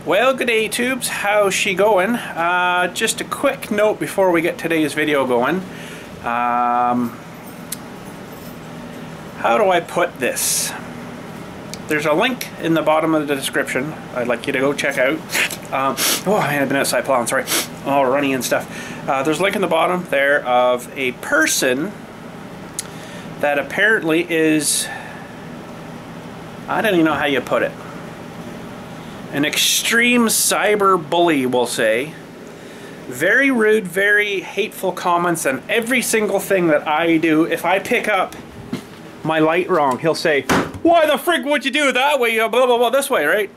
Well, good day, tubes. How's she going? Just a quick note before we get today's video going. How do I put this? There's a link in the bottom of the description I'd like you to go check out. Oh man, I've been outside plowing, sorry. All runny and stuff. There's a link in the bottom there of a person that apparently is, I don't even know how you put it, an extreme cyber bully, we'll say. Very rude, very hateful comments on every single thing that I do. If I pick up my light wrong, he'll say, "Why the frick would you do it that way? Blah, blah, blah, this way," right?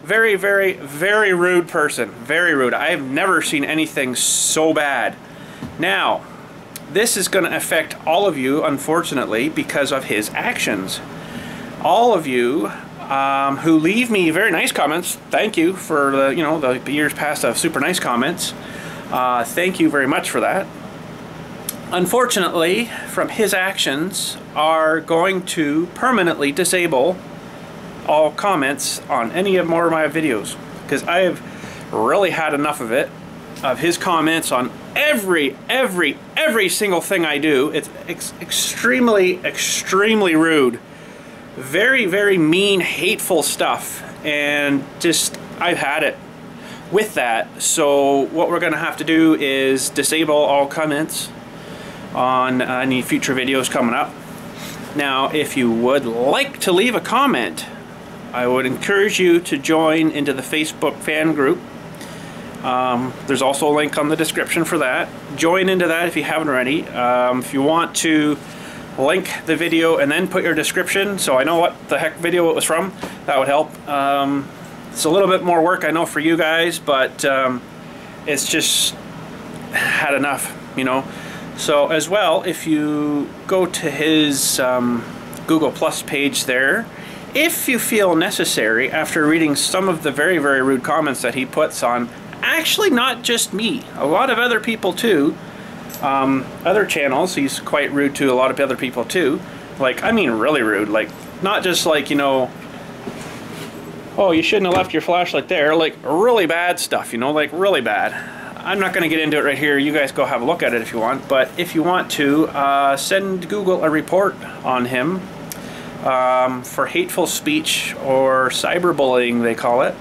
Very, very, very rude person. Very rude. I have never seen anything so bad. Now, this is going to affect all of you, unfortunately, because of his actions. All of you who leave me very nice comments, thank you for the years past of super nice comments. Thank you very much for that. Unfortunately, from his actions, are going to permanently disable all comments on any more of my videos, because I have really had enough of it, of his comments on every single thing I do. It's extremely rude. Very, very mean, hateful stuff, and just, I've had it with that. So what we're gonna have to do is disable all comments on any future videos coming up. Now, if you would like to leave a comment, I would encourage you to join into the Facebook fan group. There's also a link on the description for that. Join into that if you haven't already. If you want to link the video and then put your description so I know what the heck video it was from, that would help. It's a little bit more work, I know, for you guys, but it's just had enough, you know. So as well, if you go to his Google Plus page there, if you feel necessary, after reading some of the very, very rude comments that he puts on, actually not just me, a lot of other people too, other channels, he's quite rude to a lot of other people too. Like, I mean really rude, like, not just like, you know, oh, you shouldn't have left your flashlight there, like really bad stuff, you know, like really bad. I'm not going to get into it right here, you guys go have a look at it if you want, but if you want to, send Google a report on him for hateful speech, or cyberbullying they call it,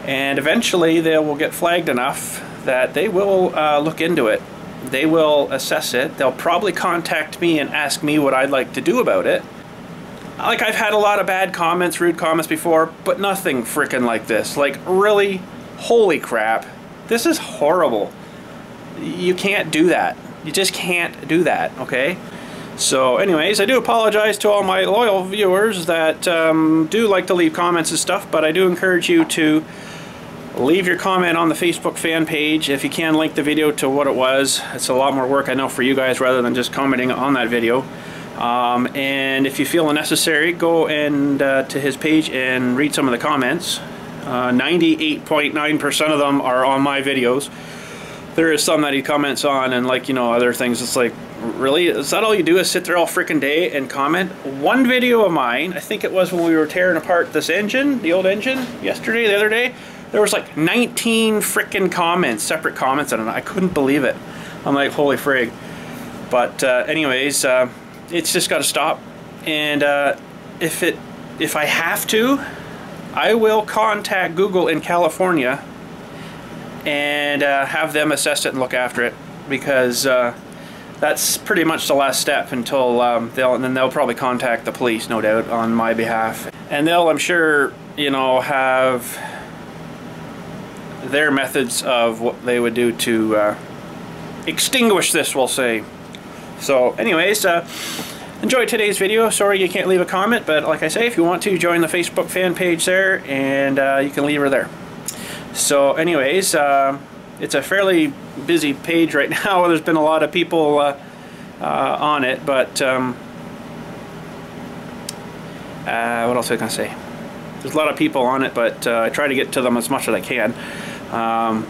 and eventually they will get flagged enough that they will look into it. They will assess it. They'll probably contact me and ask me what I'd like to do about it. Like, I've had a lot of bad comments, rude comments before, but nothing freaking like this. Like, really, holy crap. This is horrible. You can't do that. You just can't do that, okay? So anyways, I do apologize to all my loyal viewers that do like to leave comments and stuff, but I do encourage you to leave your comment on the Facebook fan page. If you can, link the video to what it was. It's a lot more work, I know, for you guys rather than just commenting on that video. And if you feel necessary, go and to his page and read some of the comments. 98.9% of them are on my videos. There is some that he comments on, and, like, you know, other things. It's like, really? Is that all you do, is sit there all freaking day and comment? One video of mine, I think it was when we were tearing apart this engine, the old engine, yesterday, the other day, there was like 19 freaking comments, separate comments on it. I couldn't believe it. I'm like, holy frig. But anyways, it's just got to stop. And if I have to, I will contact Google in California and have them assess it and look after it, because that's pretty much the last step until and then they'll probably contact the police, no doubt, on my behalf. And they'll, I'm sure, you know, have their methods of what they would do to extinguish this, we'll say. So anyways, enjoy today's video. Sorry you can't leave a comment, but like I say, if you want to, join the Facebook fan page there, and you can leave her there. So anyways, it's a fairly busy page right now. There's been a lot of people on it, but what else was I gonna say? There's a lot of people on it, but I try to get to them as much as I can. But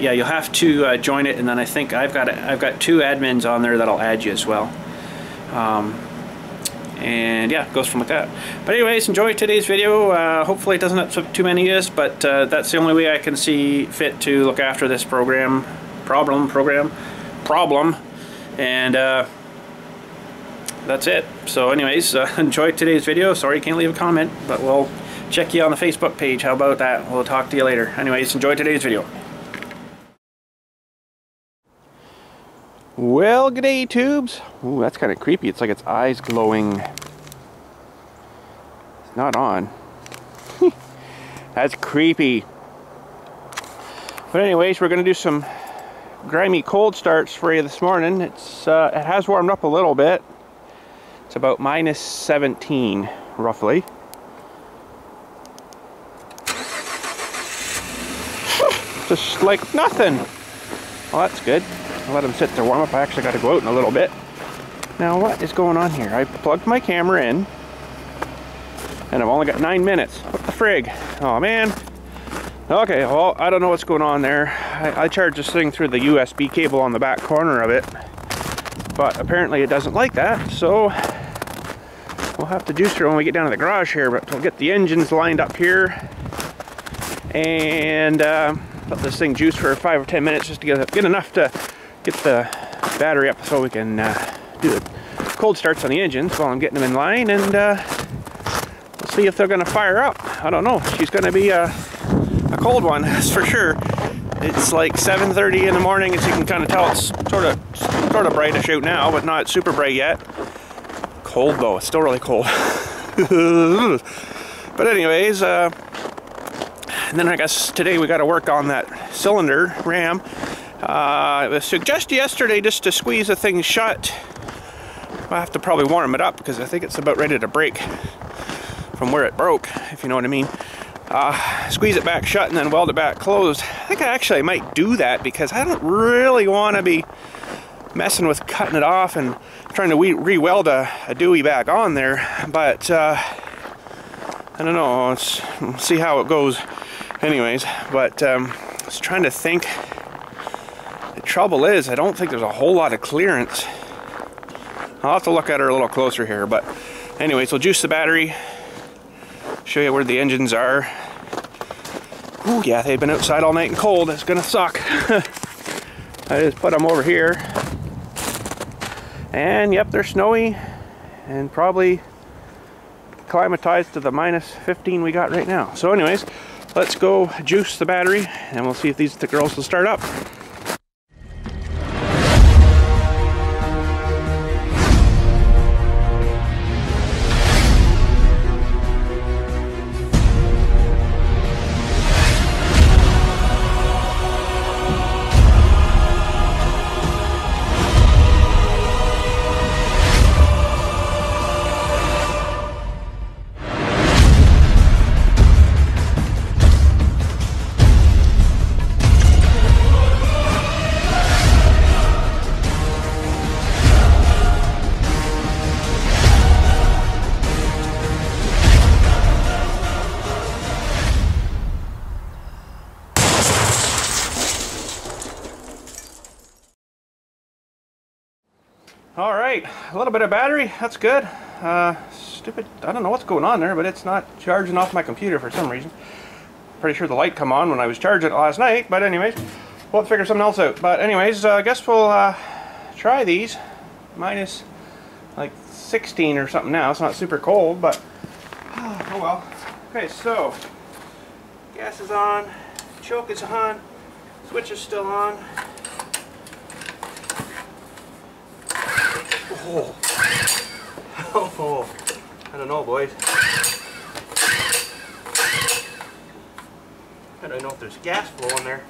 yeah, you'll have to join it, and then I think I've got 2 admins on there that'll add you as well. And yeah, it goes from like that. But anyways, enjoy today's video. Hopefully it doesn't upset too many of us, but that's the only way I can see fit to look after this problem. And that's it. So anyways, enjoy today's video. Sorry you can't leave a comment, but we'll check you on the Facebook page. How about that? We'll talk to you later. Anyways, enjoy today's video. Well, g'day tubes. Ooh, that's kind of creepy. It's like its eyes glowing. It's not on. That's creepy. But anyways, we're gonna do some grimy cold starts for you this morning. It has warmed up a little bit. It's about minus 17 roughly. Just like nothing. Well, that's good. I'll let them sit there warm up. I actually got to go out in a little bit. Now what is going on here? I plugged my camera in and I've only got 9 minutes. What the frig? Oh man. Okay, well, I don't know what's going on there. I charged this thing through the USB cable on the back corner of it, but apparently it doesn't like that, so we'll have to juice her when we get down to the garage here. But we'll get the engines lined up here and let this thing juice for 5 or 10 minutes just to get enough to get the battery up so we can do the cold starts on the engines while I'm getting them in line, and we'll see if they're going to fire up. I don't know. She's going to be a cold one, that's for sure. It's like 7:30 in the morning, as you can kind of tell. It's sort of brightish out now, but not super bright yet. Cold though. It's still really cold. But anyways, and then I guess today we got to work on that cylinder ram. It was suggested yesterday just to squeeze the thing shut. I'll have to probably warm it up because I think it's about ready to break from where it broke, if you know what I mean. Squeeze it back shut and then weld it back closed. I think I actually might do that because I don't really want to be messing with cutting it off and trying to re-weld a Dewey back on there. But I don't know. Let's see how it goes. Anyways, but I was trying to think. The trouble is, I don't think there's a whole lot of clearance. I'll have to look at her a little closer here, but anyways, we'll juice the battery, show you where the engines are. Ooh, yeah, they've been outside all night and cold. It's gonna suck. I just put them over here, and yep, they're snowy and probably climatized to the minus 15 we got right now. So anyways, let's go juice the battery and we'll see if the girls will start up. All right, a little bit of battery, that's good. Stupid, I don't know what's going on there, but it's not charging off my computer for some reason. Pretty sure the light come on when I was charging it last night, but anyways, we'll figure something else out. But anyways, I guess we'll try these. Minus like 16 or something now. It's not super cold, but oh well. Okay, so gas is on, choke is on, switch is still on. Oh. Oh, I don't know, boys. I don't know if there's gas flow in there.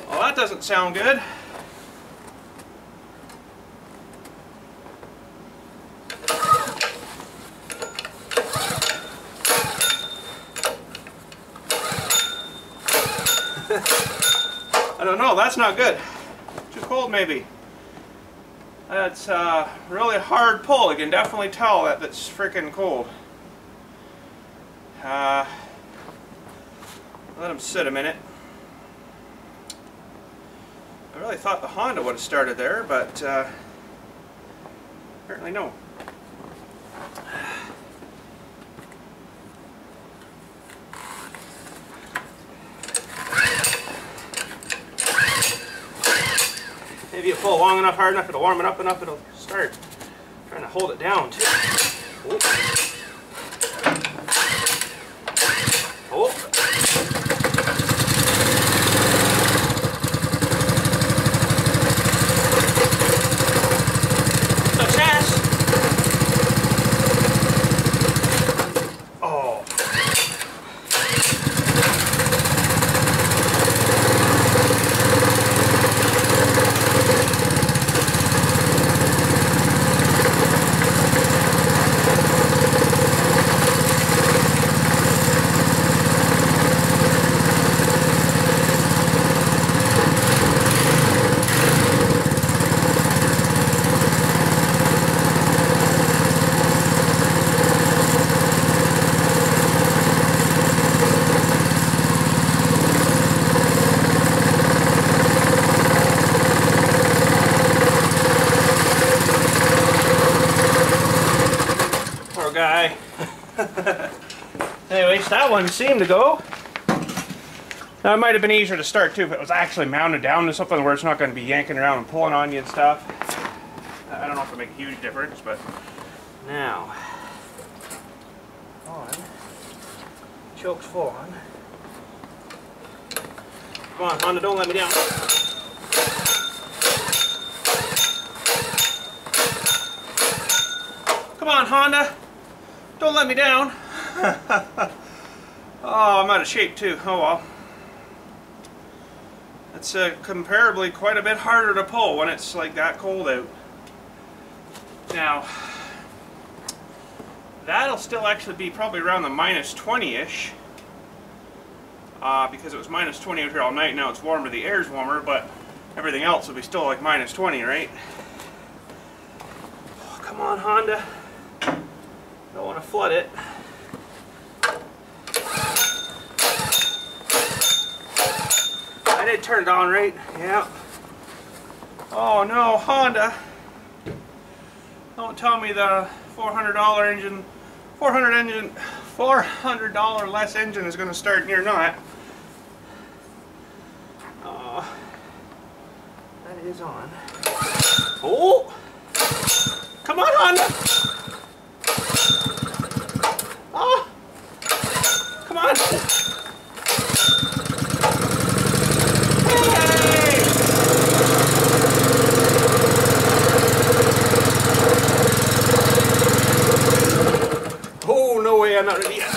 Well, that doesn't sound good. I don't know, that's not good. Too cold maybe. That's really hard pull. You can definitely tell that it's freaking cold. Let them sit a minute. I really thought the Honda would have started there, but Apparently no. Maybe you pull long enough, hard enough, it'll warm it up enough, it'll start. I'm trying to hold it down too. Oh. Oh. Success! Oh. Guy. Anyways, that one seemed to go. Now it might have been easier to start too if it was actually mounted down to something where it's not going to be yanking around and pulling on you and stuff. I don't know if it'll make a huge difference, but now on. Choke's full on. Come on, Honda, don't let me down. Come on, Honda. Don't let me down. Oh, I'm out of shape too. Oh well. It's comparably quite a bit harder to pull when it's like that cold out. Now, that'll still actually be probably around the minus 20-ish. Because it was minus 20 out here all night. Now it's warmer, the air's warmer, but everything else will be still like minus 20, right? Oh, come on, Honda. Don't want to flood it. I did turn it on, right? Yeah. Oh no, Honda. Don't tell me the $400 engine, $400 less engine is going to start and you're not. Oh, that is on. Oh! Come on, Honda! Oh! Come on! Hey! Oh, no way, I'm not ready yet.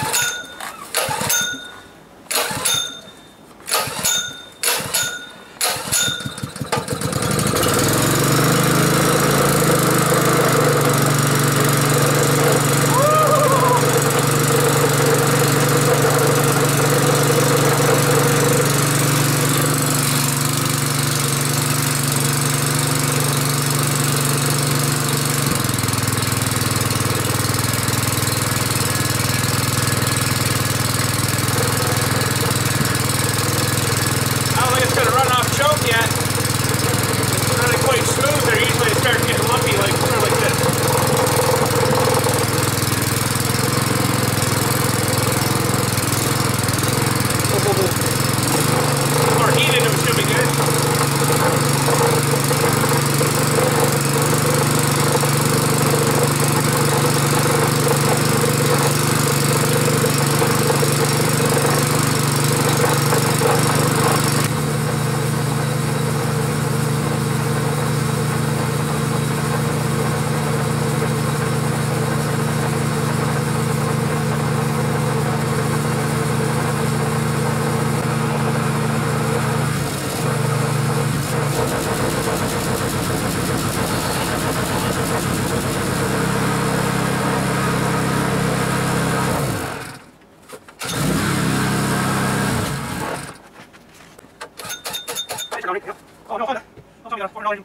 Oh no, Honda! Don't tell me that $400 less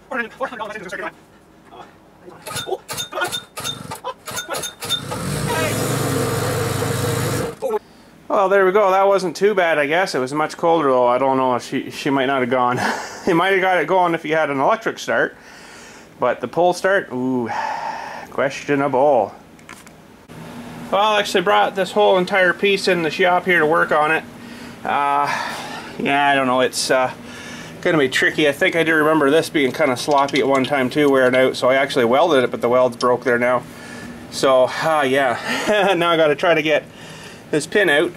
engine is going to start getting on. Oh, come on! Oh, come on! Hey! Oh. Well, there we go. That wasn't too bad, I guess. It was much colder though. I don't know. She might not have gone. You might have got it going if you had an electric start. But the pull start, ooh, Questionable. Well, I actually brought this whole entire piece in the shop here to work on it. Yeah, I don't know, it's gonna be tricky. I think I do remember this being kind of sloppy at one time too, wearing out, so I actually welded it, but the weld's broke there now. So, yeah, now I gotta try to get this pin out.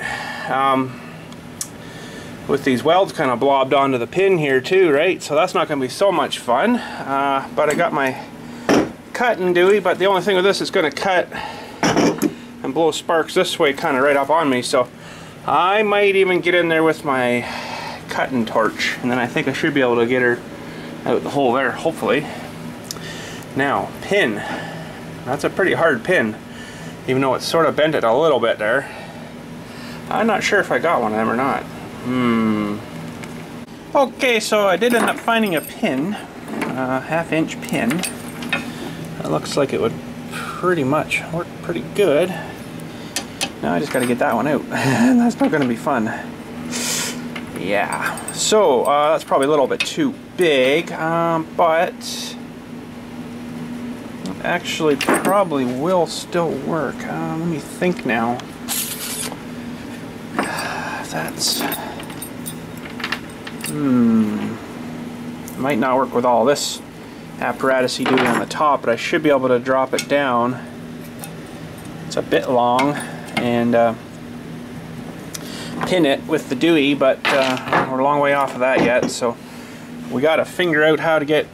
With these welds kind of blobbed onto the pin here too, right? So that's not gonna be so much fun. But I got my cutting dewey, but the only thing with this is gonna cut and blow sparks this way kind of right up on me, so I might even get in there with my cutting torch, and then I think I should be able to get her out the hole there, hopefully. Now, pin. That's a pretty hard pin, even though it's sort of bent it a little bit there. I'm not sure if I got one of them or not. Okay, so I did end up finding a pin, a 1/2-inch pin. It looks like it would pretty much work pretty good. Now I just got to get that one out. That's not going to be fun. Yeah, so that's probably a little bit too big, but it actually probably will still work. Let me think now. That's might not work with all this apparatus-y duty on the top, but I should be able to drop it down. It's a bit long, and pin it with the dewey, but we're a long way off of that yet, so we got to figure out how to get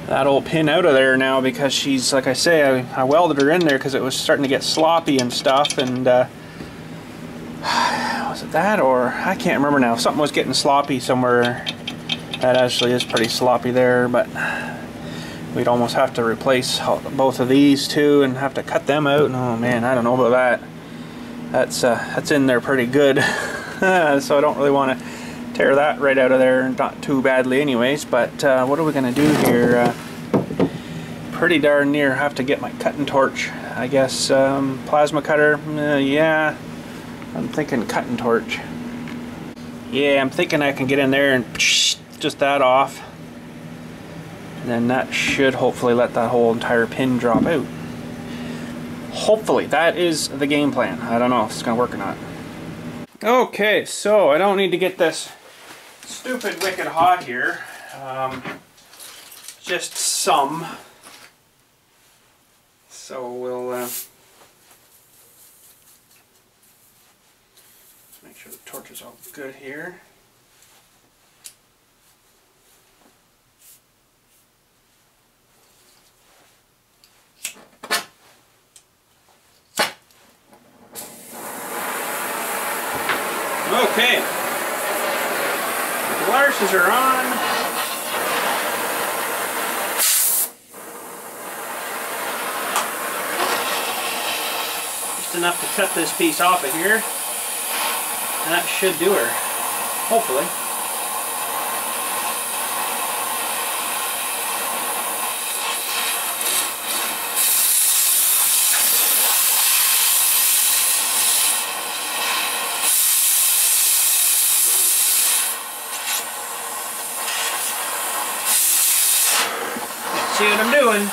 that old pin out of there now, because she's, like I say, I welded her in there because it was starting to get sloppy and stuff, and was it that, or I can't remember now. Something was getting sloppy somewhere. That actually is pretty sloppy there, but we'd almost have to replace both of these two and have to cut them out. And oh man, I don't know about that. That's in there pretty good. So I don't really want to tear that right out of there, not too badly anyways. But what are we gonna do here? Pretty darn near have to get my cutting torch, I guess. Plasma cutter, yeah, I'm thinking cutting torch. Yeah, I'm thinking I can get in there and just that off, and then that should hopefully let that whole entire pin drop out. Hopefully, that is the game plan. I don't know if it's gonna work or not. Okay, so I don't need to get this stupid wicked hot here. Just some. So we'll make sure the torch is all good here. Okay, the glasses are on. Just enough to cut this piece off of here. And that should do her, hopefully. See what I'm doing.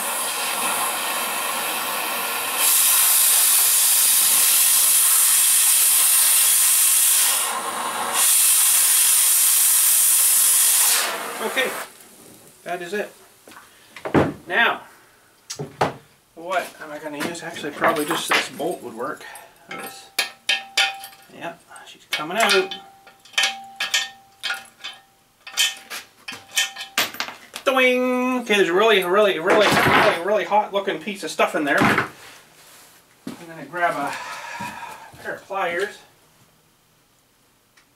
Okay, that is it. Now, what am I going to use? Actually, probably just this bolt would work. Yep, she's coming out. Doing. Okay, there's a really hot looking piece of stuff in there. I'm going to grab a pair of pliers.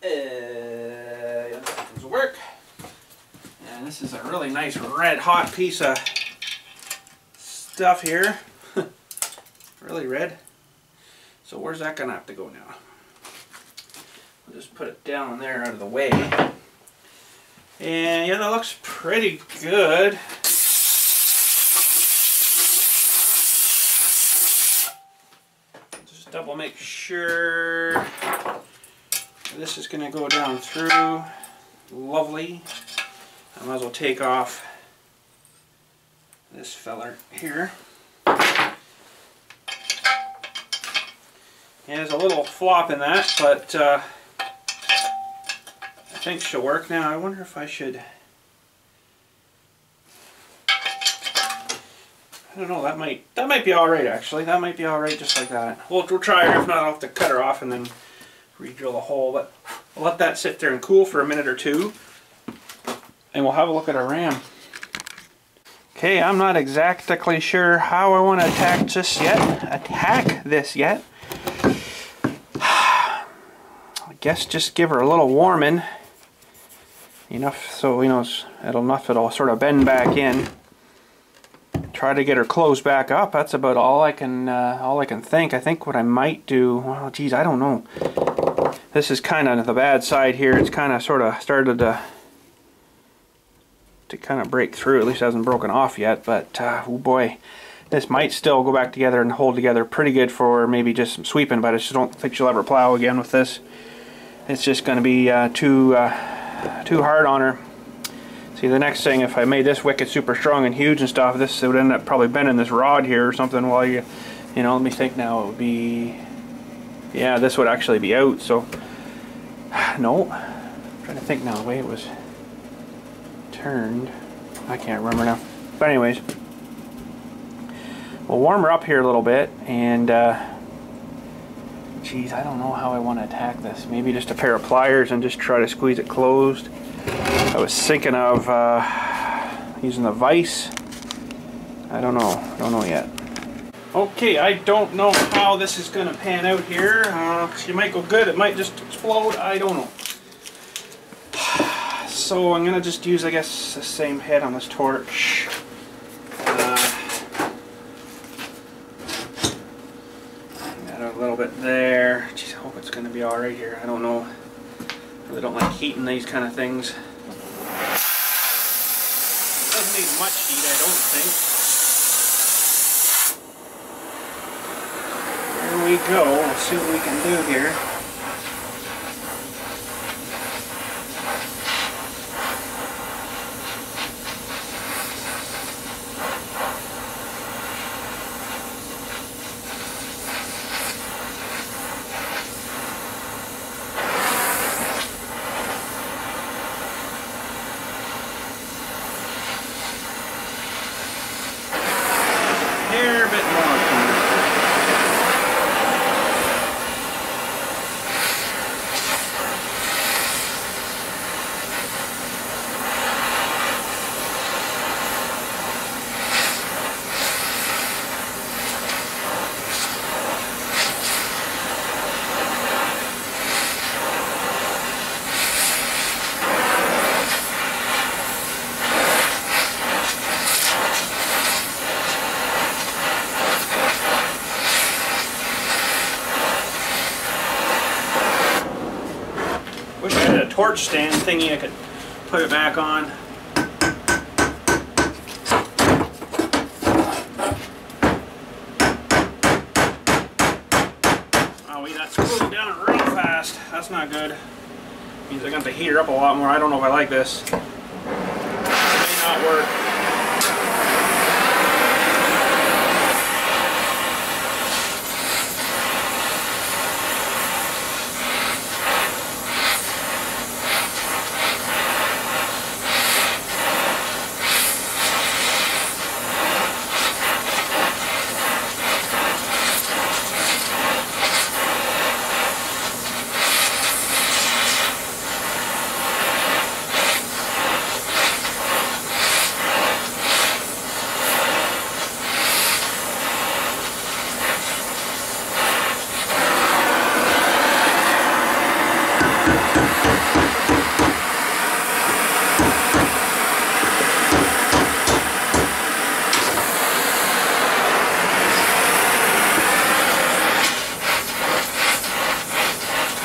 This will work. And this is a really nice red hot piece of stuff here. Really red. So where's that going to have to go now? I'll just put it down there out of the way. And yeah, that looks pretty good. Just double make sure this is going to go down through. Lovely. I might as well take off this feller here. There's a little flop in that, but I think she'll work. Now I wonder if I should, I don't know, that might be alright actually. That might be alright just like that. We'll try her. If not, I'll have to cut her off and then re-drill a hole, but I'll let that sit there and cool for a minute or two, and we'll have a look at our ram. Okay, I'm not exactly sure how I want to attack this yet. I guess just give her a little warming, enough so it'll sort of bend back in. Try to get her closed back up. That's about all I can think. I think what I might do, well, geez, I don't know. This is kind of the bad side here. It's kind of sort of started to kind of break through. At least it hasn't broken off yet, but oh boy, this might still go back together and hold together pretty good for maybe just some sweeping, but I just don't think she'll ever plow again with this. It's just going to be too hard on her. See, the next thing, if I made this wicket super strong and huge and stuff, this would end up probably bending this rod here or something while you know, let me think now, it would be, yeah, this would actually be out, so, no, I'm trying to think now, the way it was turned, I can't remember now, but anyways, we'll warm her up here a little bit, and, geez, I don't know how I want to attack this. Maybe just a pair of pliers and just try to squeeze it closed. I was thinking of using the vise. I don't know yet. Okay, I don't know how this is going to pan out here. She might go good, it might just explode, I don't know. So I'm going to just use, I guess, the same head on this torch. Got a little bit there. Jeez, I hope it's going to be alright here. I don't know. I really don't like heating these kind of things. Doesn't need much heat, I don't think. Here we go. Let's see what we can do here. Wish I had a torch stand thingy I could put it back on. Oh, that's cooling down real fast. That's not good. Means I got to heat her up a lot more. I don't know if I like this. It may not work.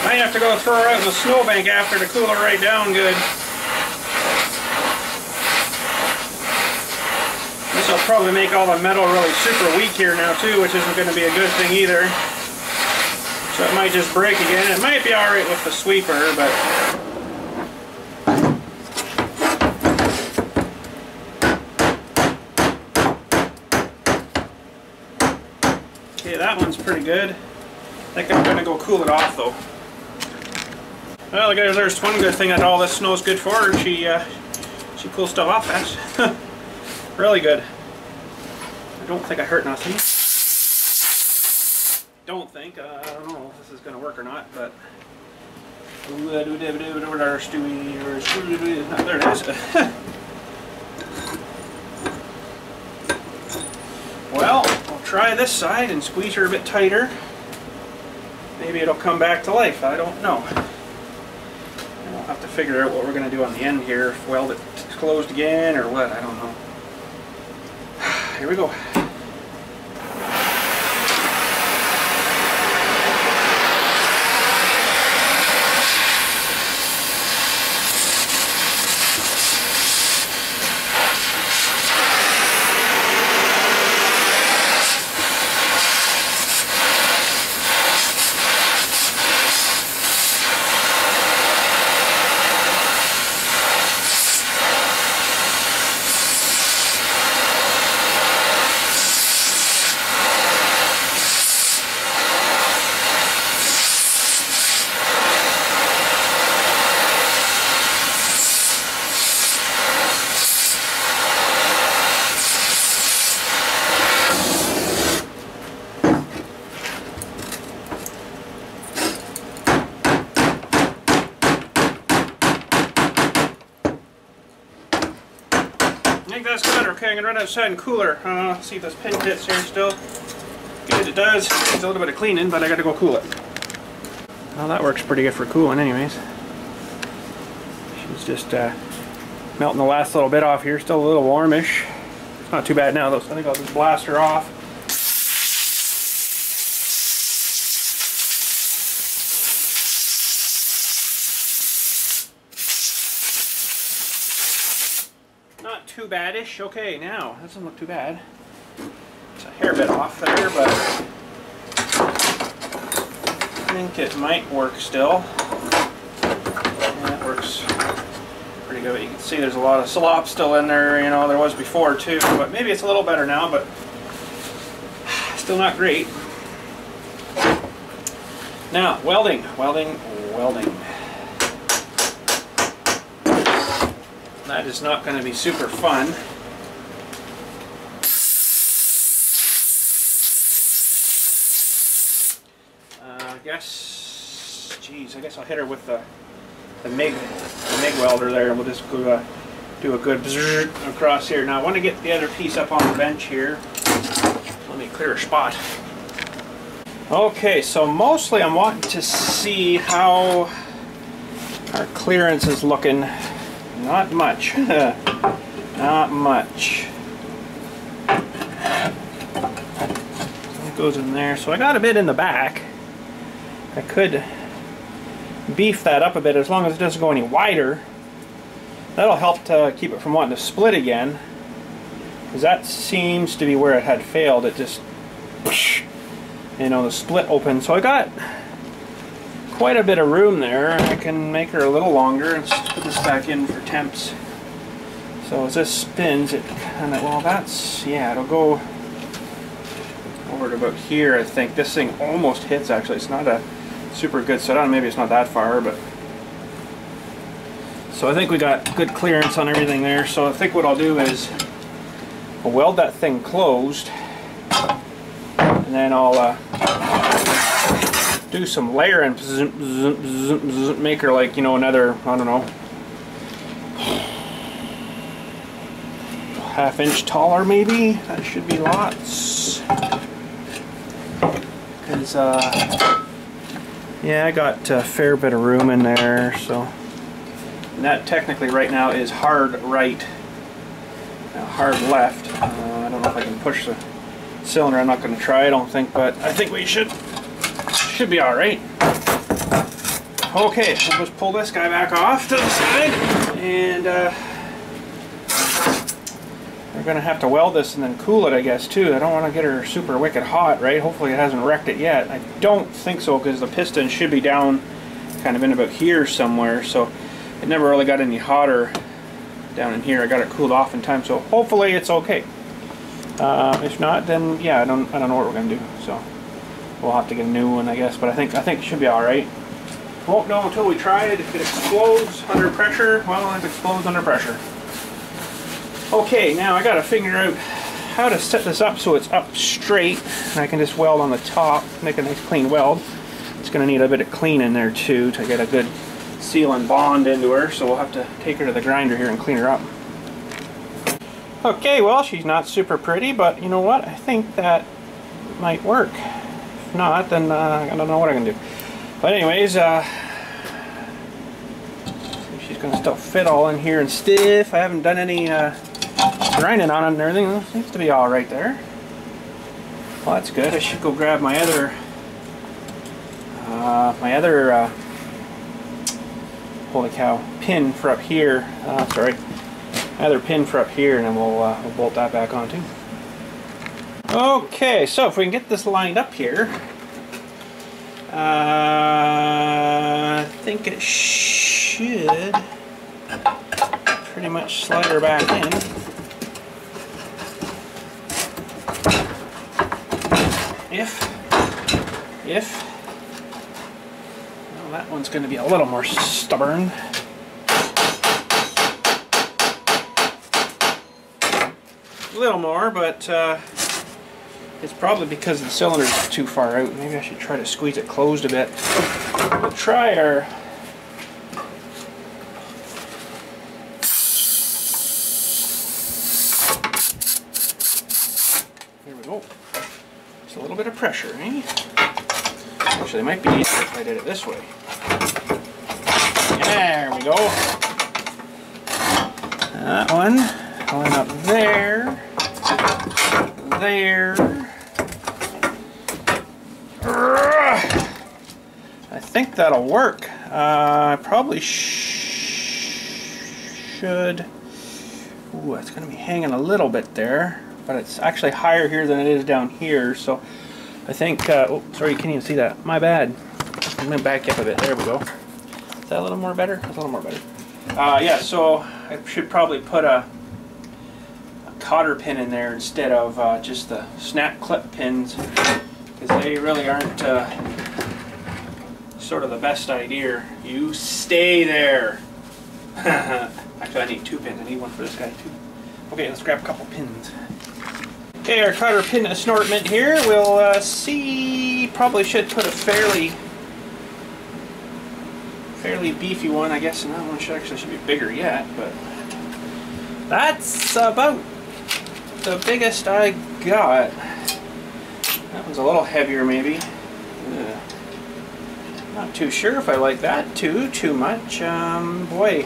I have to go throw her out in the snowbank after to cool her right down good. This will probably make all the metal really super weak here now too, which isn't going to be a good thing either. So it might just break again. It might be alright with the sweeper, but... Okay, that one's pretty good. I think I'm going to go cool it off though. Well, guys, there's one good thing that all this snow's good for her. She cools stuff off fast. Really good. I don't think I hurt nothing. Don't think. I don't know if this is going to work or not, but... There it is. Well, I'll try this side and squeeze her a bit tighter. Maybe it'll come back to life. I don't know. And we'll have to figure out what we're going to do on the end here. If weld it closed again or what. I don't know. Here we go. I think that's good. Okay, I'm going to run outside and cool her. See if this pin fits here still. Good, it does. Needs a little bit of cleaning, but I got to go cool it. Well, that works pretty good for cooling anyways. She's just melting the last little bit off here. Still a little warmish. It's not too bad now though, so I think I'll just blast her off. Not too bad-ish. Okay, now, that doesn't look too bad. It's a hair bit off there, but I think it might work still. Yeah, it works pretty good. You can see there's a lot of slop still in there, you know, there was before too, but maybe it's a little better now, but still not great. Now, welding. That is not going to be super fun. I guess, geez, I guess I'll hit her with the MIG welder there, and we'll just go do a good bzzz across here. Now I want to get the other piece up on the bench here. Let me clear a spot. Okay, so mostly I'm wanting to see how our clearance is looking. Not much. Not much. It goes in there. So I got a bit in the back. I could beef that up a bit as long as it doesn't go any wider. That'll help to keep it from wanting to split again. Because that seems to be where it had failed. It just, you know, the split open. So I got quite a bit of room there. I can make her a little longer and put this back in for temps. So as this spins, it kind of, well, that's, yeah, it'll go over to about here, I think. This thing almost hits, actually. It's not a super good set on. Maybe it's not that far, but so I think we got good clearance on everything there. So I think what I'll do is I'll weld that thing closed, and then I'll do some layering, make her like, you know, another, I don't know, half-inch taller maybe. That should be lots. Because yeah, I got a fair bit of room in there. So, and that technically right now is hard right, hard left. I don't know if I can push the cylinder. I'm not going to try, I don't think, but I think we should be alright. Okay, we'll just pull this guy back off to the side, and we're going to have to weld this and then cool it, I guess, too. I don't want to get her super wicked hot, right? Hopefully it hasn't wrecked it yet. I don't think so, because the piston should be down kind of in about here somewhere, so it never really got any hotter down in here. I got it cooled off in time, so hopefully it's okay. If not, then yeah, I don't know what we're going to do. So we'll have to get a new one, I guess. But I think it should be all right. Won't know until we try it. If it explodes under pressure, well, it explodes under pressure. Okay, now I got to figure out how to set this up so it's up straight, and I can just weld on the top, make a nice clean weld. It's going to need a bit of clean in there too to get a good seal and bond into her, so we'll have to take her to the grinder here and clean her up. Okay, well, she's not super pretty, but you know what? I think that might work. If not, then I don't know what I can do. But anyways, she's going to still fit all in here and stiff. I haven't done any grinding on it and everything. It seems to be all right there. Well, that's good. I should go grab my other holy cow, pin for up here. Sorry, my other pin for up here, and then we'll bolt that back on too. Okay, so if we can get this lined up here, I think it should pretty much slide her back in. If well, that one's going to be a little more stubborn. A little more, but it's probably because the cylinder's too far out. Maybe I should try to squeeze it closed a bit. We'll try our there we go. Just a little bit of pressure, eh? Actually, it might be easier if I did it this way. There we go. That one going up there. There. I think that'll work. I probably should. Ooh, it's going to be hanging a little bit there, but it's actually higher here than it is down here, so I think, oh, sorry, you can't even see that. My bad. I'm going to back up a bit. There we go. Is that a little more better? That's a little more better. Yeah, so I should probably put a cotter pin in there instead of just the snap clip pins, because they really aren't sort of the best idea. You stay there. Actually, I need two pins. I need one for this guy too. Okay, let's grab a couple pins. Okay, our cotter pin assortment here. We'll see. Probably should put a fairly beefy one, I guess, and that one should be bigger yet, but that's about the biggest I got. That one's a little heavier, maybe. Not too sure if I like that too much. Boy.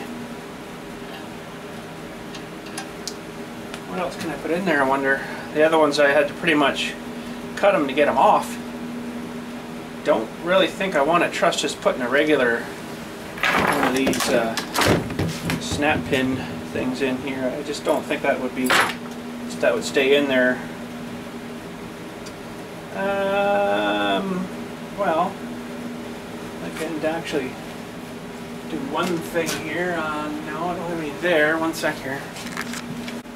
What else can I put in there, I wonder? The other ones I had to pretty much cut them to get them off. Don't really think I want to trust just putting a regular one of these snap pin things in here. I just don't think that would be, that would stay in there. Well, I can actually do one thing here. No, I don't have any there. One sec here.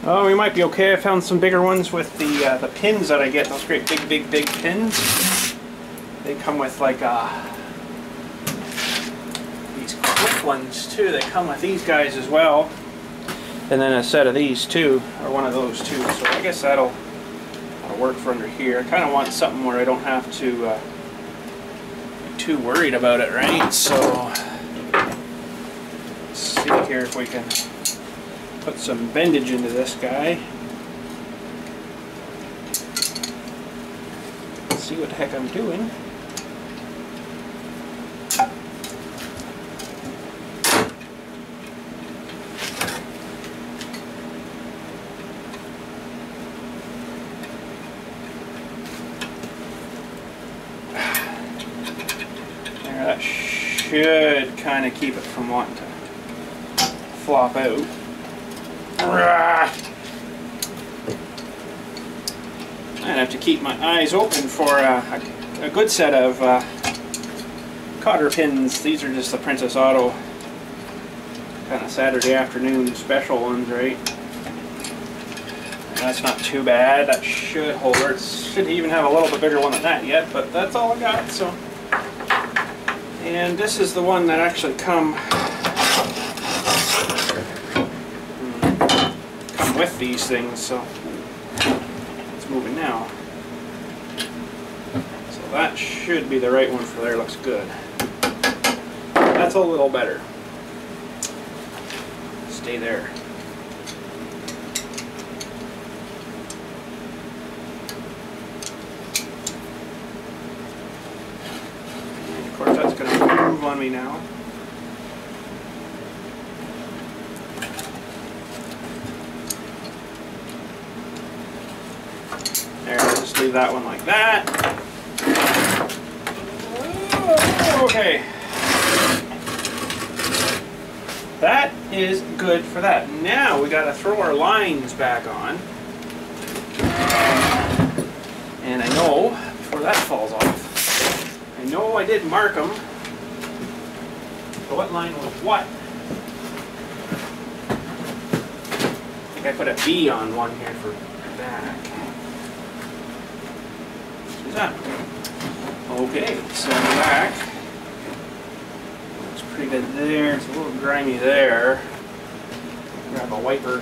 Oh, we might be okay. I found some bigger ones with the pins that I get. Those great big pins. They come with like these clip ones too. They come with these guys as well, and then a set of these too, or one of those too. So I guess that'll work for under here. I kind of want something where I don't have to be too worried about it, right? So let's see here if we can put some bendage into this guy. Let's see what the heck I'm doing. There, that should kind of keep it from wanting to flop out. I have to keep my eyes open for a good set of cotter pins. These are just the Princess Auto kind of Saturday afternoon special ones, right? That's not too bad. That should hold her. It should even have a little bit bigger one than that yet, but that's all I got. So, and this is the one that actually come with these things. So it's moving now. So that should be the right one for there. Looks good. That's a little better. Stay there. Of course, that's going to move on me now. There, I'll just leave that one like that. Okay. That is good for that. Now we got to throw our lines back on. And I know, before that falls off, I know I did mark them. But what line was what? I think I put a B on one here for back. What's that? Okay, so back. Looks pretty good there. It's a little grimy there. Grab a wiper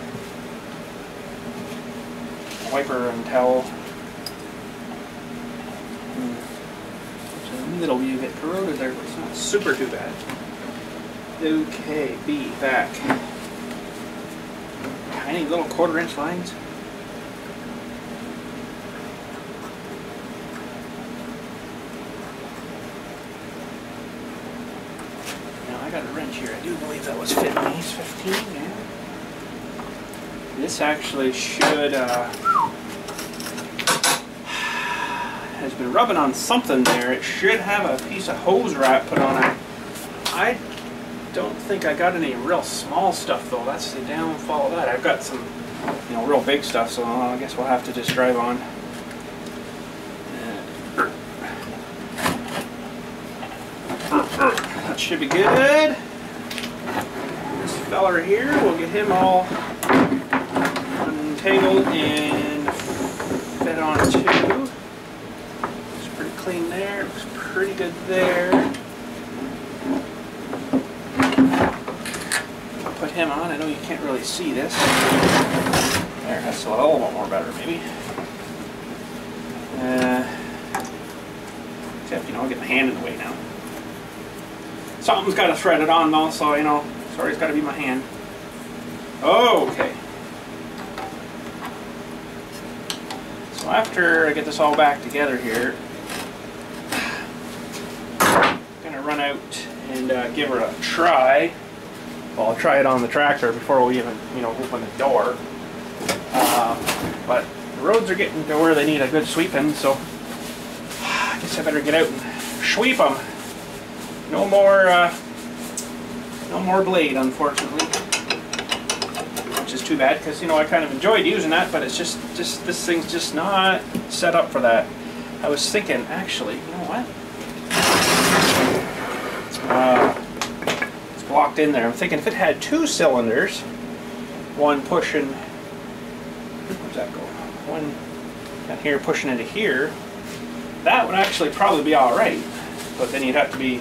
and towel. A little you get corroded there, but it's not super too bad. Okay, B back. Tiny little 1/4 inch lines. Now I got a wrench here. I do believe that was fitting these 15. Yeah. This actually should has been rubbing on something there. It should have a piece of hose wrap put on it. I don't think I got any real small stuff though. That's the downfall of that. I've got some, you know, real big stuff, so I guess we'll have to just drive on. That should be good. This feller here, we'll get him all untangled and fit on too. Clean there, looks pretty good there. I'll put him on. I know you can't really see this. There, that's a little bit more better, maybe. Except, you know, I'll get my hand in the way now. Something's got to thread it on though, so, you know, sorry, it's got to be my hand. Okay. So after I get this all back together here, run out and give her a try. Well, I'll try it on the tractor before we even, you know, open the door. But the roads are getting to where they need a good sweeping, so I guess I better get out and sweep them. No more blade, unfortunately, which is too bad because, you know, I kind of enjoyed using that, but it's just this thing's just not set up for that. I was thinking, actually, you know what? It's blocked in there. I'm thinking if it had 2 cylinders, one pushing, where's that go? One down here pushing into here, that would actually probably be alright. But then you'd have to be,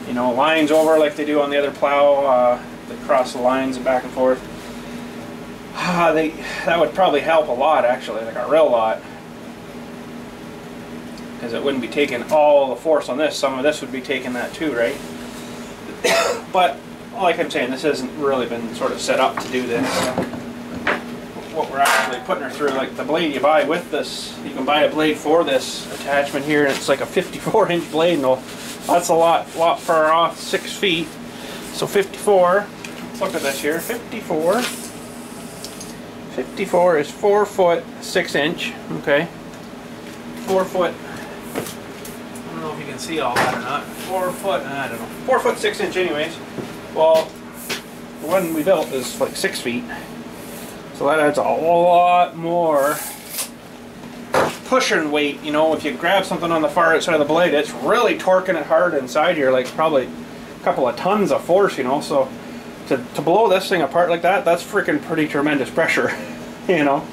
you know, lines over like they do on the other plow, they cross the lines and back and forth. That would probably help a lot, actually, like a real lot. Because it wouldn't be taking all the force on this. Some of this would be taking that too, right? But like I'm saying, this hasn't really been sort of set up to do this. What we're actually putting her through, like the blade you buy with this, you can buy a blade for this attachment here, and it's like a 54-inch blade. And that's a lot far off, 6 feet. So 54. Let's look at this here. 54. 54 is 4 foot 6 inch. Okay. 4 foot. I don't know if you can see all that or not. 4 foot, I don't know. 4 foot 6 inch anyways. Well, the one we built is like 6 feet. So that adds a lot more pushing weight. You know, if you grab something on the far outside of the blade, it's really torquing it hard inside here, like probably a couple of tons of force, you know. So to blow this thing apart like that, that's freaking pretty tremendous pressure, you know.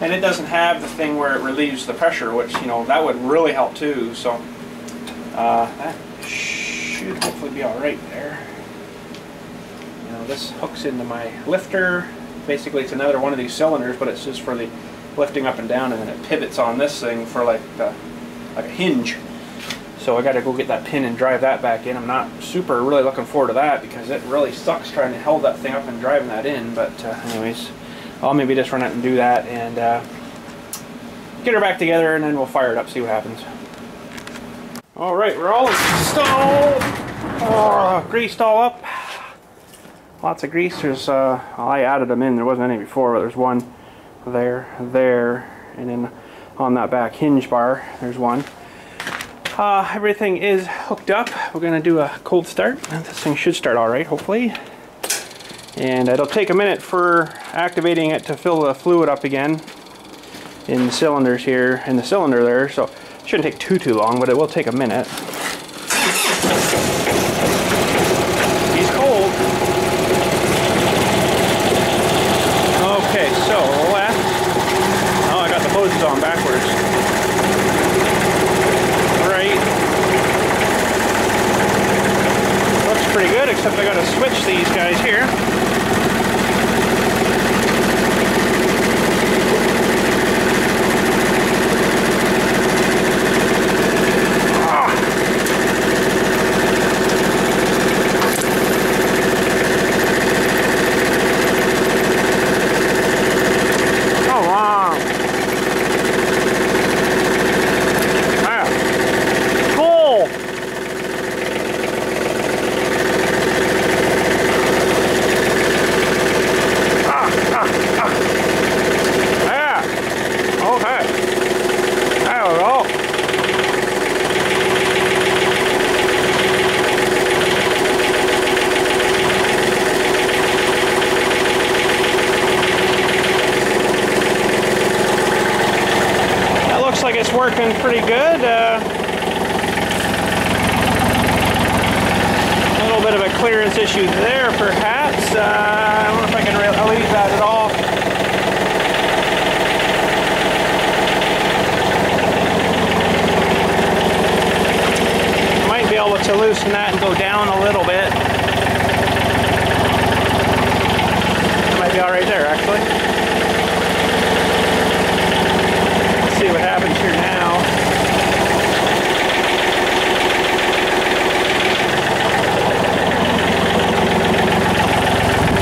And it doesn't have the thing where it relieves the pressure, which, you know, that would really help too. So that should hopefully be all right there. You know, this hooks into my lifter. Basically, it's another one of these cylinders, but it's just for the lifting up and down, and then it pivots on this thing for like a hinge. So I got to go get that pin and drive that back in. I'm not really looking forward to that because it really sucks trying to hold that thing up and driving that in. But anyways, I'll maybe just run out and do that and get her back together, and then we'll fire it up, see what happens. All right, we're all installed. Oh, greased all up. Lots of grease. There's I added them in. There wasn't any before, but there's one there, and then on that back hinge bar, there's one. Everything is hooked up. We're going to do a cold start. This thing should start all right, hopefully. And it'll take a minute for activating it to fill the fluid up again in the cylinders here, in the cylinder there. So it shouldn't take too long, but it will take a minute. He's cold. Okay, so left. Oh, I got the hoses on backwards. Right. Looks pretty good, except I got to switch these guys here. Like it's working pretty good. A little bit of a clearance issue there, perhaps. I don't know if I can relieve that at all. Might be able to loosen that and go down a little bit. Might be all right there, actually. See what happens here now.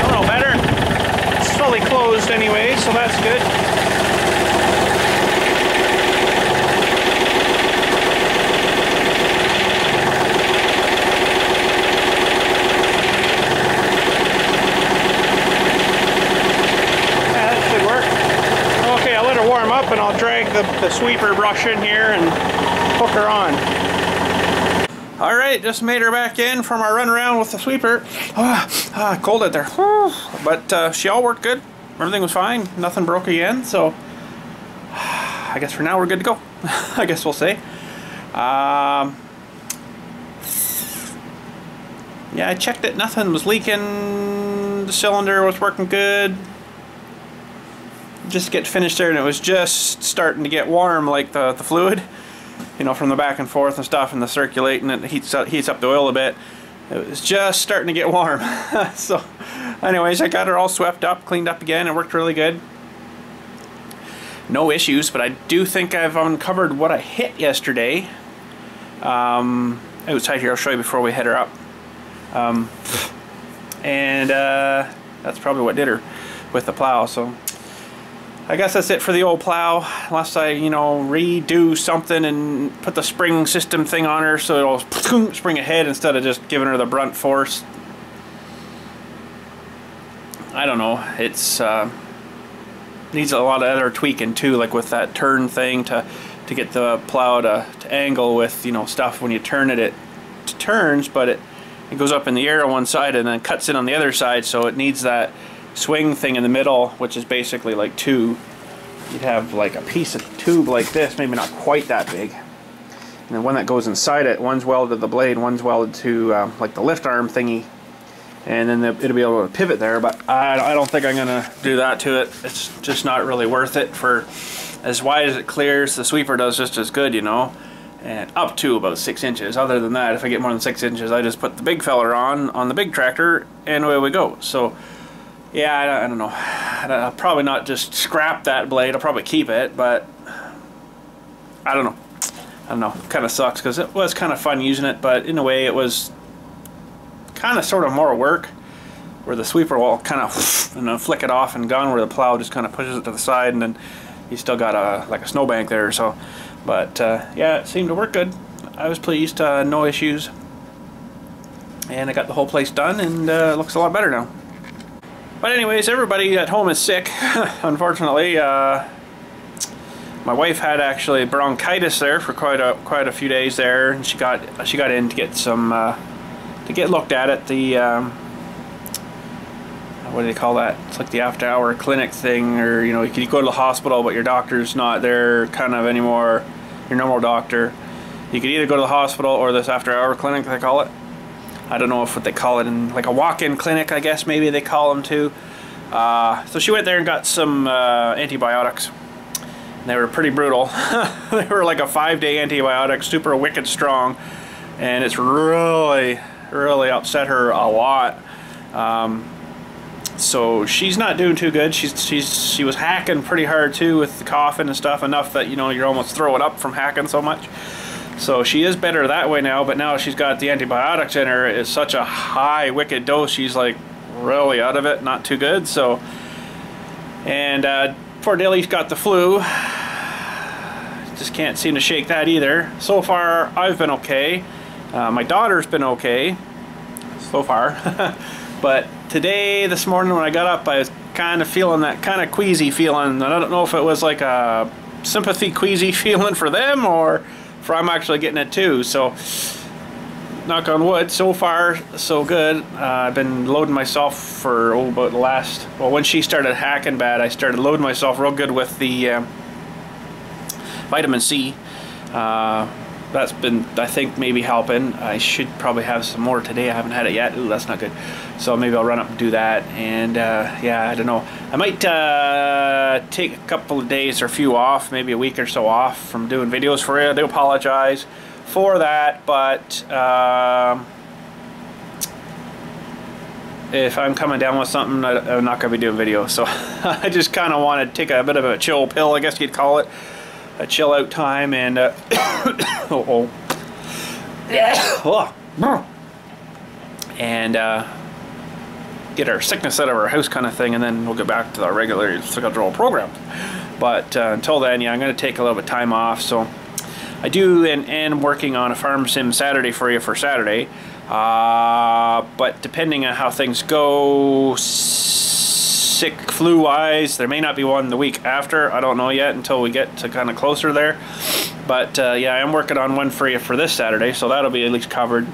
A little better. It's fully closed anyway, so that's good. Yeah, that should work. Okay, I'll let her warm up and I'll drag the sweeper brush in here and hook her on. Alright, just made her back in from our run around with the sweeper. Cold out there. But she all worked good. Everything was fine. Nothing broke again, so I guess for now we're good to go. I guess we'll say. Yeah, I checked it. Nothing was leaking. The cylinder was working good. Just get finished there, and it was just starting to get warm, like the fluid, you know, from the back and forth and stuff, and the circulating, it heats up the oil a bit. It was just starting to get warm. So anyways, I got her all swept up, cleaned up again. It worked really good. No issues, but I do think I've uncovered what I hit yesterday. Outside here, I'll show you before we head her up. That's probably what did her with the plow. So I guess that's it for the old plow, unless I, you know, redo something and put the spring system thing on her so it'll spring ahead instead of just giving her the brunt force. I don't know. It's needs a lot of other tweaking too, like with that turn thing to get the plow to angle with, you know, stuff. When you turn it, it turns, but it goes up in the air on one side and then cuts in on the other side, so it needs that swing thing in the middle, which is basically like two. You'd have like a piece of tube like this, maybe not quite that big, and then one that goes inside it. One's welded to the blade, one's welded to like the lift arm thingy, and then it'll be able to pivot there, but I don't think I'm gonna do that to it. It's just not really worth it. For as wide as it clears, the sweeper does just as good, you know, and up to about 6 inches. Other than that, if I get more than 6 inches, I just put the big feller on the big tractor, and away we go. So yeah, I don't know. I'll probably not just scrap that blade. I'll probably keep it, but I don't know. It kind of sucks because it was kind of fun using it, but in a way it was kind of sort of more work, where the sweeper will kind of and then flick it off and gone, where the plow just kind of pushes it to the side, and then you still got like a snowbank there. So, but yeah, it seemed to work good. I was pleased. No issues, and I got the whole place done, and it looks a lot better now. But anyways, everybody at home is sick, unfortunately. My wife had actually bronchitis there for quite a few days there, and she got in to get some to get looked at the what do they call that? It's like the after-hour clinic thing, or you know, you could go to the hospital, but your doctor's not there kind of anymore. Your normal doctor. You could either go to the hospital or this after-hour clinic, they call it. I don't know if what they call it in, like a walk-in clinic, I guess maybe they call them too. So she went there and got some antibiotics. They were pretty brutal. They were like a 5-day antibiotic, super wicked strong, and it's really upset her a lot. So she's not doing too good. She was hacking pretty hard too with the coughing and stuff, enough that, you know, you're almost throwing up from hacking so much. So she is better that way now, but now she's got the antibiotics in her. It's such a high wicked dose. She's like really out of it, not too good. So, and poor Dilly's got the flu. Just can't seem to shake that either. So far, I've been okay. My daughter's been okay so far. But today, this morning when I got up, I was kind of feeling that kind of queasy feeling. I don't know if it was like a sympathy queasy feeling for them, or if I'm actually getting it too. So, knock on wood, so far so good. I've been loading myself for about the last, well, when she started hacking bad, I started loading myself real good with the vitamin C. That's been, I think, maybe helping. I should probably have some more today. I haven't had it yet. Ooh, that's not good. So maybe I'll run up and do that. And yeah, I don't know. I might take a couple of days or a few off, maybe a week or so off from doing videos for you. I do apologize for that, but if I'm coming down with something, I'm not going to be doing videos. So I just kind of want to take a bit of a chill pill, I guess you'd call it. A chill out time, and and get our sickness out of our house kind of thing, and then we'll get back to our regular scheduled program. But until then, yeah, I'm going to take a little bit of time off. So I do, and am working on a farm sim Saturday for you for Saturday. But depending on how things go, sick flu wise, there may not be one the week after. I don't know yet until we get to kind of closer there. But yeah, I'm working on one for you for this Saturday, so that'll be at least covered.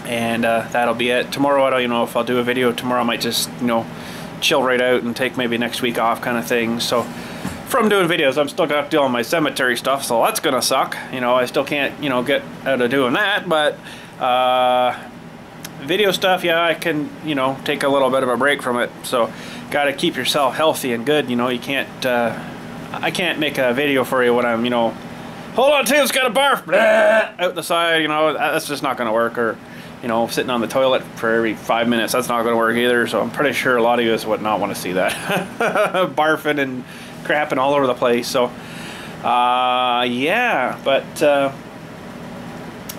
And that'll be it. Tomorrow, I don't even know if I'll do a video. Tomorrow I might just, you know, chill right out and take maybe next week off kind of thing. So from doing videos, I'm still got to deal with my cemetery stuff, so that's gonna suck. You know, I still can't, you know, get out of doing that, but video stuff, yeah, I can, you know, take a little bit of a break from it. So got to keep yourself healthy and good. You know, you can't I can't make a video for you when I'm, you know, hold on, Tim's got a barf out the side. You know, that's just not gonna work. Or, you know, sitting on the toilet for every 5 minutes, that's not gonna work either. So I'm pretty sure a lot of you would not want to see that. Barfing and crapping all over the place. So yeah, but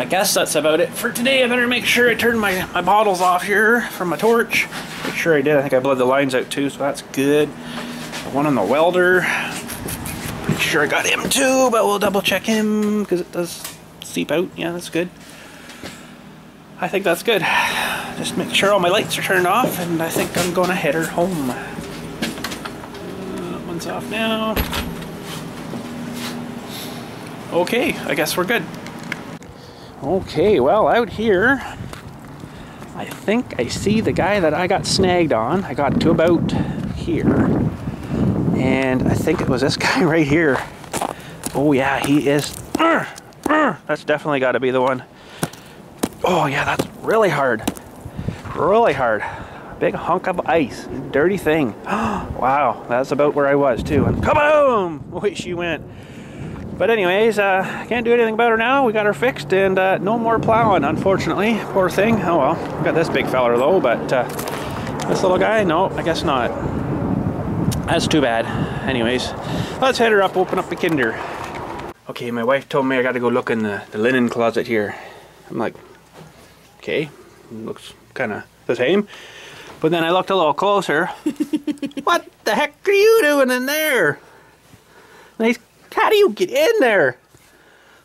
I guess that's about it for today. I better make sure I turn my bottles off here from my torch. Make sure I did. I think I bled the lines out too, so that's good. The one on the welder, pretty sure I got him too, but we'll double check him because it does seep out. Yeah, that's good. I think that's good. Just make sure all my lights are turned off, and I think I'm going to head her home. That one's off now. Okay, I guess we're good. Okay, well, out here, I think I see the guy that I got snagged on. I got to about here, and I think it was this guy right here. Oh yeah, he is. That's definitely got to be the one. Oh yeah, that's really hard. really hard. Big hunk of ice. Dirty thing. Wow, that's about where I was too. And kaboom! Away she went. But anyways, can't do anything about her now. We got her fixed, and no more plowing, unfortunately. Poor thing. Oh well. We got this big feller though, but this little guy, no, I guess not. That's too bad. Anyways, let's head her up, open up the kinder. Okay, my wife told me I got to go look in the linen closet here. I'm like, okay, looks kind of the same. But then I looked a little closer. What the heck are you doing in there? Nice. How do you get in there?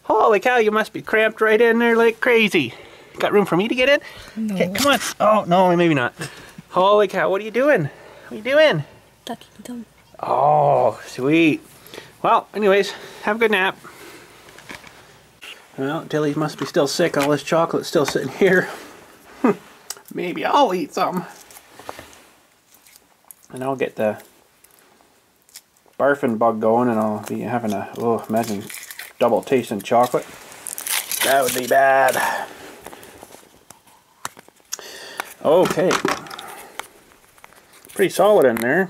Holy cow, you must be cramped right in there like crazy. Got room for me to get in? No. Okay, come on. Oh, no, maybe not. Holy cow, what are you doing? What are you doing? Tucking them. Oh, sweet. Well, anyways, have a good nap. Well, Tilly must be still sick. All this chocolate's still sitting here. Maybe I'll eat some. And I'll get the barfing bug going, and I'll be having a, oh, imagine double tasting chocolate. That would be bad. Okay. Pretty solid in there.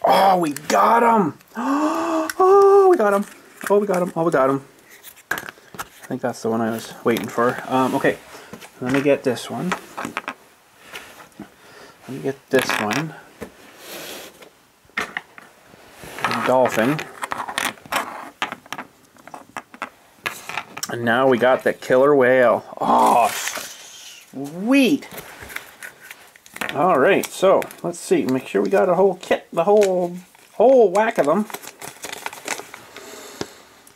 Oh, we got him! Oh, we got him! Oh, we got him! Oh, we got him! I think that's the one I was waiting for. Okay, let me get this one. Let me get this one. Dolphin. And now we got the killer whale. Oh, sweet! Alright, so let's see. Make sure we got a whole kit, the whole whack of them.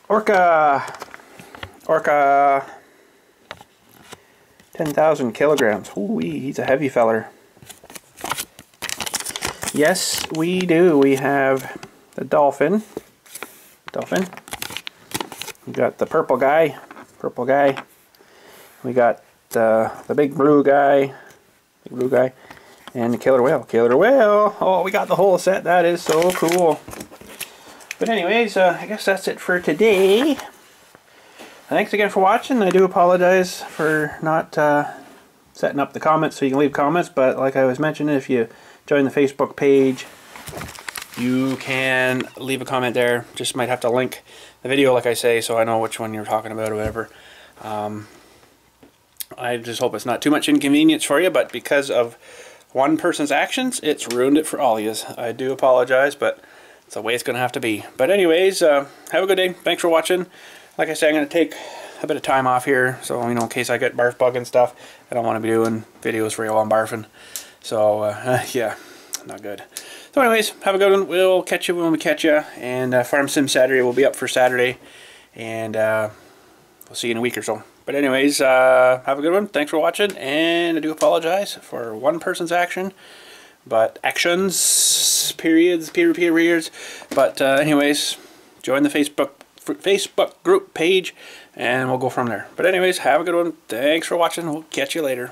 Orca 10,000 kilograms. Ooh, he's a heavy feller. Yes, we do. We have the dolphin. We got the purple guy. We got the big blue guy. And the killer whale. Oh, we got the whole set. That is so cool. But anyways, I guess that's it for today. Thanks again for watching. I do apologize for not setting up the comments so you can leave comments, but like I was mentioning, if you join the Facebook page, you can leave a comment there. Just might have to link the video, like I say, so I know which one you're talking about or whatever. I just hope it's not too much inconvenience for you, but because of one person's actions, it's ruined it for all of you. I do apologize, but it's the way it's going to have to be. But anyways, have a good day. Thanks for watching. Like I say, I'm going to take a bit of time off here, so, you know, in case I get barf bug and stuff, I don't want to be doing videos for you while I'm barfing. So, yeah, not good. So anyways, have a good one. We'll catch you when we catch you. And Farm Sim Saturday will be up for Saturday. And we'll see you in a week or so. But anyways, have a good one. Thanks for watching. And I do apologize for one person's action. But actions, periods. But anyways, join the Facebook group page. And we'll go from there. But anyways, have a good one. Thanks for watching. We'll catch you later.